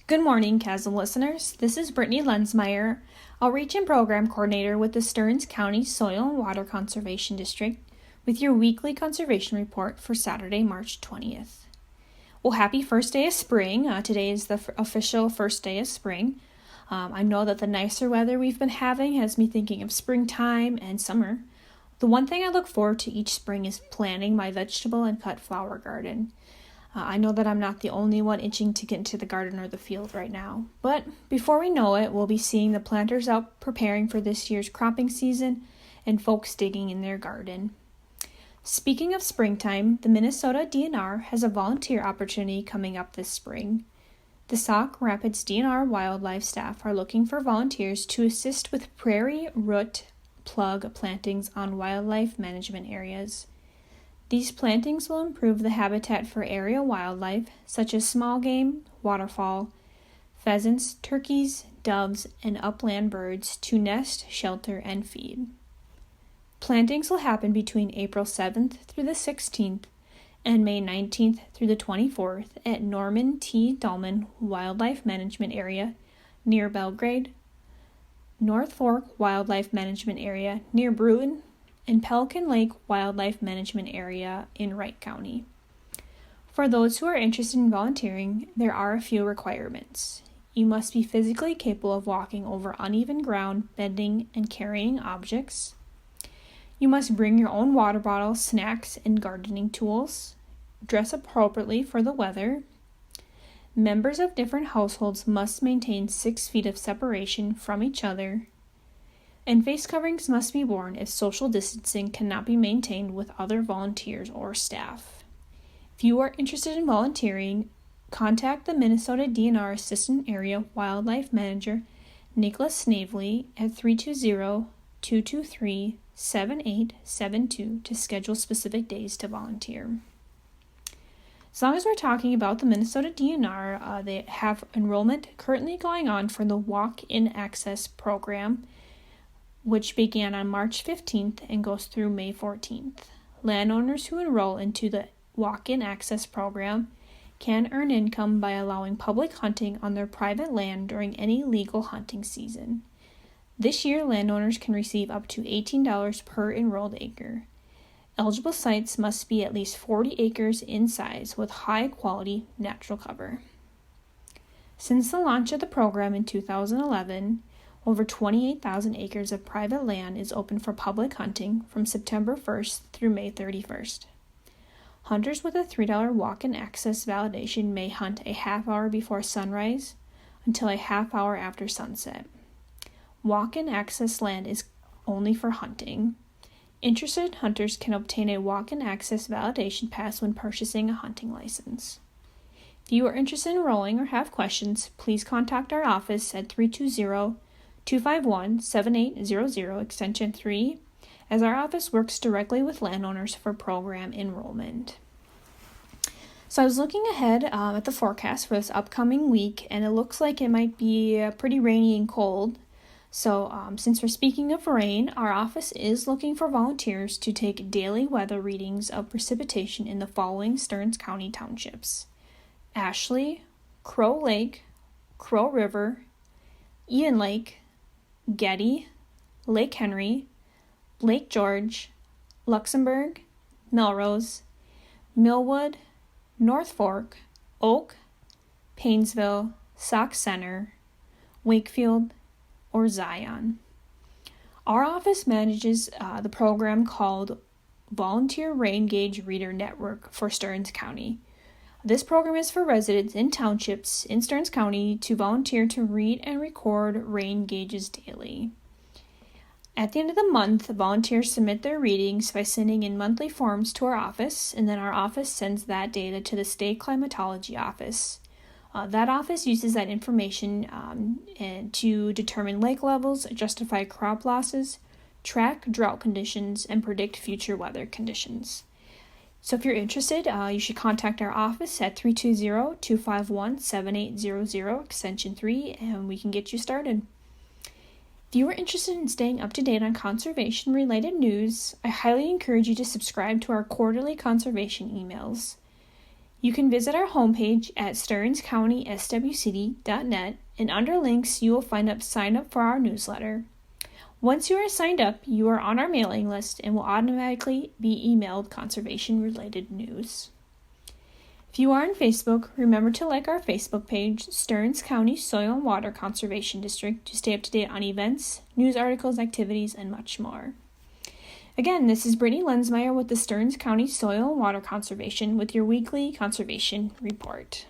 Good morning, CASM listeners. This is Brittany Lenzmeier, Outreach and Program Coordinator with the Stearns County Soil and Water Conservation District, with your weekly conservation report for Saturday, March 20th. Well, happy first day of spring. Today is the official first day of spring. I know that the nicer weather we've been having has me thinking of springtime and summer. The one thing I look forward to each spring is planting my vegetable and cut flower garden. I know that I'm not the only one itching to get into the garden or the field right now. But before we know it, we'll be seeing the planters out preparing for this year's cropping season and folks digging in their garden. Speaking of springtime, the Minnesota DNR has a volunteer opportunity coming up this spring. The Sauk Rapids DNR Wildlife staff are looking for volunteers to assist with prairie root plug plantings on wildlife management areas. These plantings will improve the habitat for area wildlife, such as small game, waterfowl, pheasants, turkeys, doves, and upland birds to nest, shelter, and feed. Plantings will happen between April 7th through the 16th and May 19th through the 24th at Norman T. Dahlman Wildlife Management Area near Belgrade, North Fork Wildlife Management Area near Bruin, and Pelican Lake Wildlife Management Area in Wright County. For those who are interested in volunteering, there are a few requirements. You must be physically capable of walking over uneven ground, bending, and carrying objects. You must bring your own water bottle, snacks, and gardening tools. Dress appropriately for the weather. Members of different households must maintain 6 feet of separation from each other. And face coverings must be worn if social distancing cannot be maintained with other volunteers or staff. If you are interested in volunteering, contact the Minnesota DNR Assistant Area Wildlife Manager Nicholas Snavely at 320-223-7872 to schedule specific days to volunteer. As long as we're talking about the Minnesota DNR, they have enrollment currently going on for the Walk-in Access program, which began on March 15th and goes through May 14th. Landowners who enroll into the Walk-in Access program can earn income by allowing public hunting on their private land during any legal hunting season. This year, landowners can receive up to $18 per enrolled acre. Eligible sites must be at least 40 acres in size with high-quality natural cover. Since the launch of the program in 2011, over 28,000 acres of private land is open for public hunting from September 1st through May 31st. Hunters with a $3 walk-in access validation may hunt a half hour before sunrise until a half hour after sunset. Walk-in access land is only for hunting. Interested hunters can obtain a walk-in access validation pass when purchasing a hunting license. If you are interested in enrolling or have questions, please contact our office at 320-251-7800 extension 3, as our office works directly with landowners for program enrollment. So I was looking ahead at the forecast for this upcoming week, and it looks like it might be pretty rainy and cold. So since we're speaking of rain, our office is looking for volunteers to take daily weather readings of precipitation in the following Stearns County townships: Ashley, Crow Lake, Crow River, Ian Lake, Getty, Lake Henry, Lake George, Luxembourg, Melrose, Millwood, North Fork, Oak, Painesville, Sauk Center, Wakefield, or Zion. Our office manages the program called Volunteer Rain Gauge Reader Network for Stearns County. This program is for residents in townships in Stearns County to volunteer to read and record rain gauges daily. At the end of the month, volunteers submit their readings by sending in monthly forms to our office, and then our office sends that data to the state climatology office. That office uses that information to determine lake levels, justify crop losses, track drought conditions, and predict future weather conditions. So if you're interested, you should contact our office at 320-251-7800 extension 3, and we can get you started. If you are interested in staying up to date on conservation-related news, I highly encourage you to subscribe to our quarterly conservation emails. You can visit our homepage at stearnscountyswcd.net, and under links you will sign up for our newsletter. Once you are signed up, you are on our mailing list and will automatically be emailed conservation-related news. If you are on Facebook, remember to like our Facebook page, Stearns County Soil and Water Conservation District, to stay up to date on events, news articles, activities, and much more. Again, this is Brittany Lenzmeier with the Stearns County Soil and Water Conservation with your weekly conservation report.